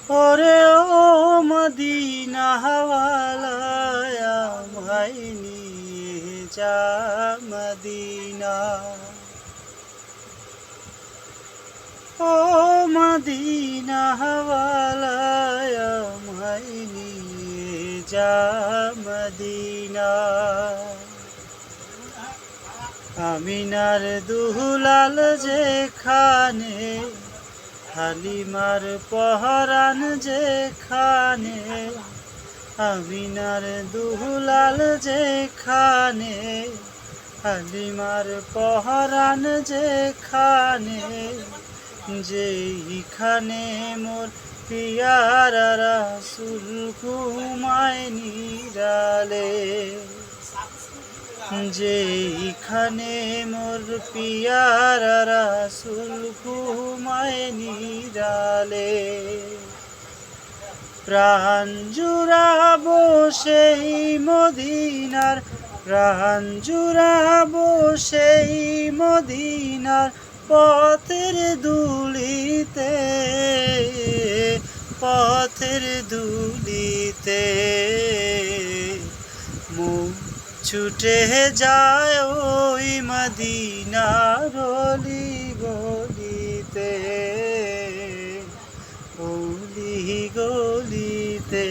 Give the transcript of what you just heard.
ওরে ও মদিনা ওয়ালায় আমায় নিয়ে যা মদিনা। ও মদিনা ওয়ালায় আমায় নিয়ে যা মদিনা। আমিনার দুলাল যেখানে, হালিমার পহরান যেখানে, আমিনার দুলাল যেখানে, হালিমার পহরান যেখানে, যেইখানে মোর পিয়ারা রাসূল ঘুমায় নিরালে, যেইখানে মোর পিয়ারা রাসূল ঘুমায় নিরালে। প্রাণ জুড়াবো সেই মদিনার, প্রাণ জুড়াবো সেই মদিনার পথের ধুলিতে, পথের ধুলিতে। মুখ ছুটে যায় ওই মদিনার অলি গলিতে, অলি গলিতে।